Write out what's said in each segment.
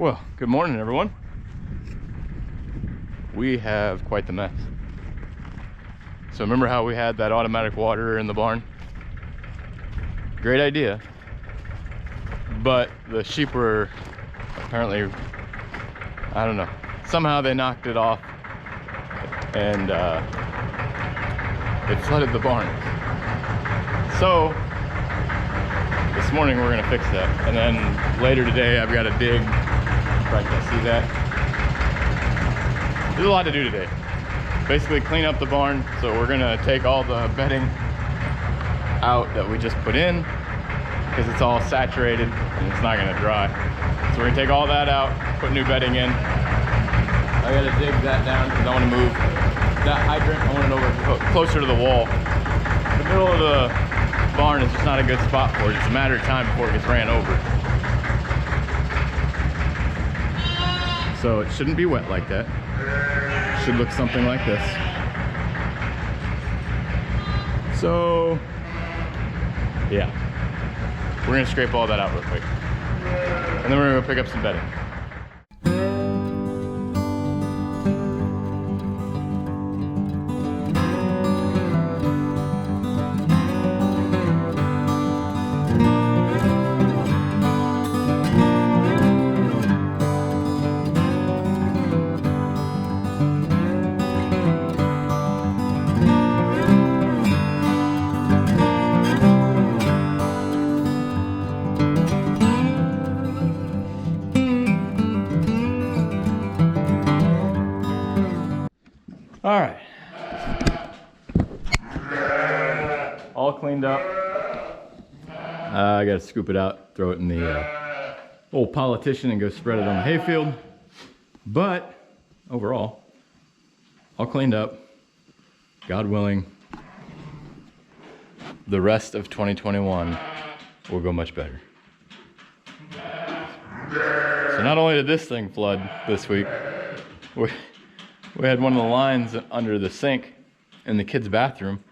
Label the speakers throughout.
Speaker 1: Well, good morning, everyone. We have quite the mess. So remember how we had that automatic waterer in the barn? Great idea. But the sheep were apparently, I don't know, somehow they knocked it off and it flooded the barn. So this morning we're gonna fix that. And then later today I've got to dig. Probably can't see that. There's a lot to do today. Basically clean up the barn. So we're gonna take all the bedding out that we just put in because it's all saturated and it's not gonna dry. So we're gonna take all that out, put new bedding in. I gotta dig that down because I want to move that hydrant. I want it over closer to the wall. The middle of the barn is just not a good spot for it. It's a matter of time before it gets ran over. So it shouldn't be wet like that. It should look something like this. So yeah, we're gonna scrape all that out real quick. And then we're gonna go pick up some bedding. All right, all cleaned up. I gotta scoop it out, throw it in the old politician and go spread it on the hayfield. But overall, all cleaned up. God willing, the rest of 2021 will go much better. So not only did this thing flood this week, we had one of the lines under the sink in the kids' bathroom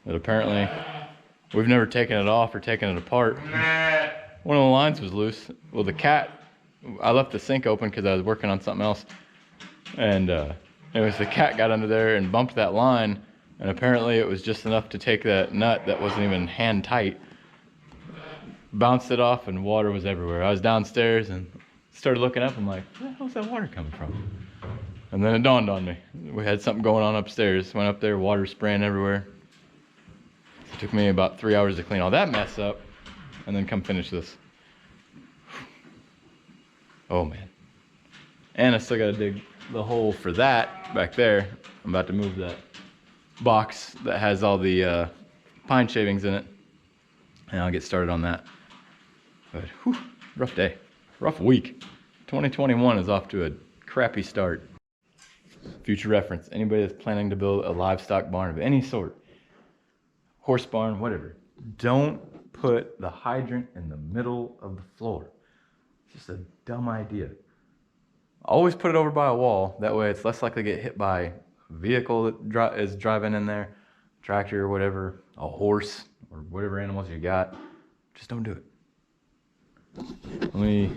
Speaker 1: that apparently we've never taken it off or taken it apart. One of the lines was loose. Well, the cat, I left the sink open because I was working on something else. And anyways, the cat got under there and bumped that line. And apparently it was just enough to take that nut that wasn't even hand tight. Bounced it off and water was everywhere. I was downstairs and started looking up. I'm like, where the hell's that water coming from? And then it dawned on me. We had something going on upstairs. Went up there, water spraying everywhere. It took me about 3 hours to clean all that mess up and then come finish this. Oh man. And I still gotta dig the hole for that back there. I'm about to move that box that has all the pine shavings in it. And I'll get started on that. But whew, rough day, rough week. 2021 is off to a crappy start. Future reference, anybody that's planning to build a livestock barn of any sort, horse barn, whatever, don't put the hydrant in the middle of the floor. It's just a dumb idea. Always put it over by a wall. That way it's less likely to get hit by a vehicle that is driving in there, tractor or whatever, a horse or whatever animals you got. Just don't do it. Let me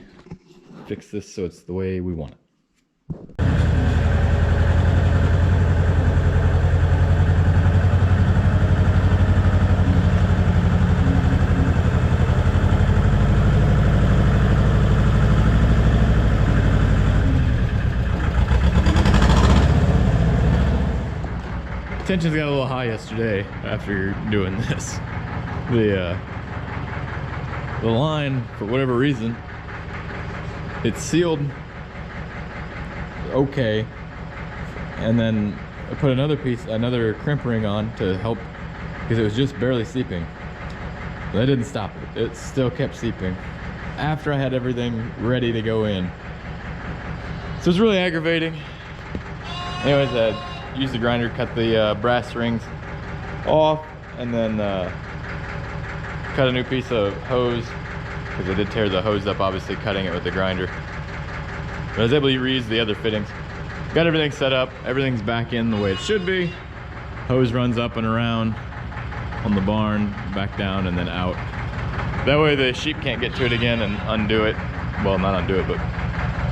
Speaker 1: fix this so it's the way we want it. Tensions got a little high yesterday after doing this. The line, for whatever reason, it's sealed okay, and then I put another crimp ring on to help because it was just barely seeping. But that didn't stop it. It still kept seeping after I had everything ready to go in. So it's really aggravating. Anyways, I used the grinder, cut the brass rings off, and then cut a new piece of hose because I did tear the hose up, obviously cutting it with the grinder. But I was able to reuse the other fittings. Got everything set up, everything's back in the way it should be. Hose runs up and around on the barn, back down and then out. That way the sheep can't get to it again and undo it. Well, not undo it, but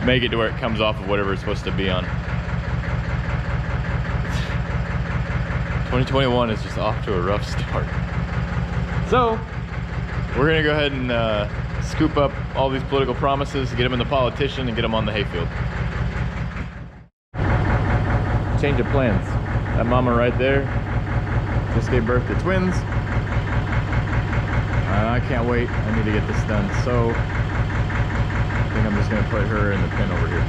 Speaker 1: make it to where it comes off of whatever it's supposed to be on. 2021 is just off to a rough start. So we're gonna go ahead and scoop up all these political promises, get them in the politician, and get them on the hayfield. Change of plans. That mama right there just gave birth to twins. I can't wait. I need to get this done. So I think I'm just gonna put her in the pen over here.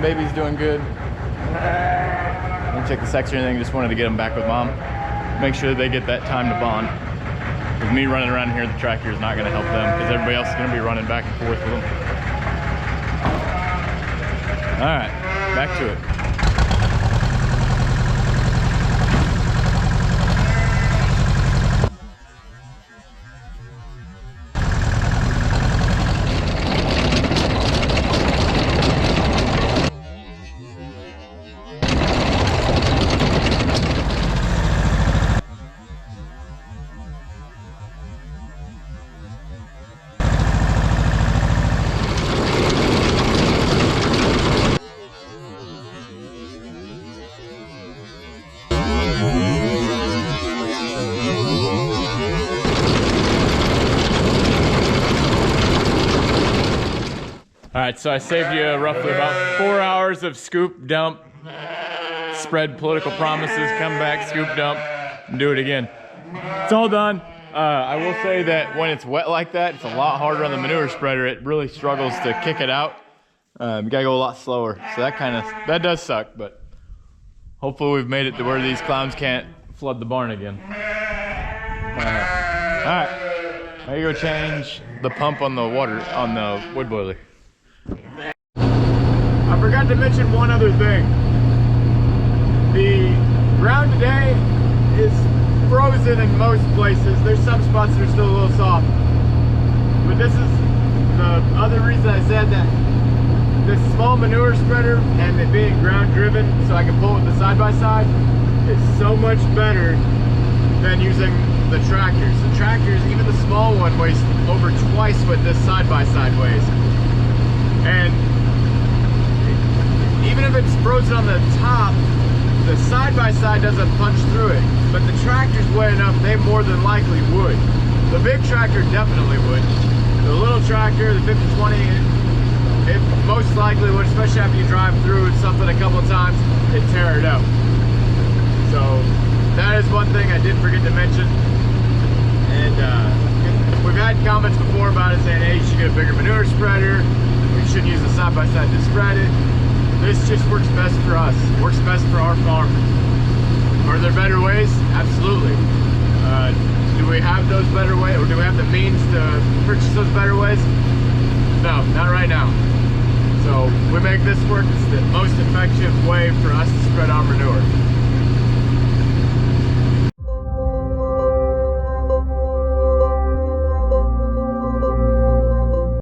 Speaker 1: Baby's doing good. Didn't check the sex or anything, just wanted to get them back with mom. Make sure they get that time to bond. With me running around here, the tractor is not going to help them because everybody else is going to be running back and forth with them. All right, back to it. All right, so I saved you roughly about 4 hours of scoop, dump, spread political promises, come back, scoop, dump, and do it again. It's all done. I will say that when it's wet like that, it's a lot harder on the manure spreader. It really struggles to kick it out. You gotta go a lot slower. So that does suck, but hopefully we've made it to where these clowns can't flood the barn again. All right, now you go change the pump on the water, on the wood boiler. I forgot to mention one other thing. The ground today is frozen in most places. There's some spots that are still a little soft. But this is the other reason I said that this small manure spreader and it being ground driven so I can pull it with the side-by-side is so much better than using the tractors. The tractors, even the small one, weighs over twice what this side-by-side weighs. And even if it's frozen on the top, the side-by-side doesn't punch through it. But the tractors weigh enough, they more than likely would. The big tractor definitely would. The little tractor, the 5020, it most likely would, especially after you drive through something a couple of times, it'd tear it out. So that is one thing I did forget to mention. And we've had comments before about it saying, hey, you should get a bigger manure spreader. We should use the side-by-side to spread it. This just works best for us. Works best for our farm. Are there better ways? Absolutely. Do we have those better ways, or do we have the means to purchase those better ways? No, not right now. So we make this work. It's the most effective way for us to spread our manure.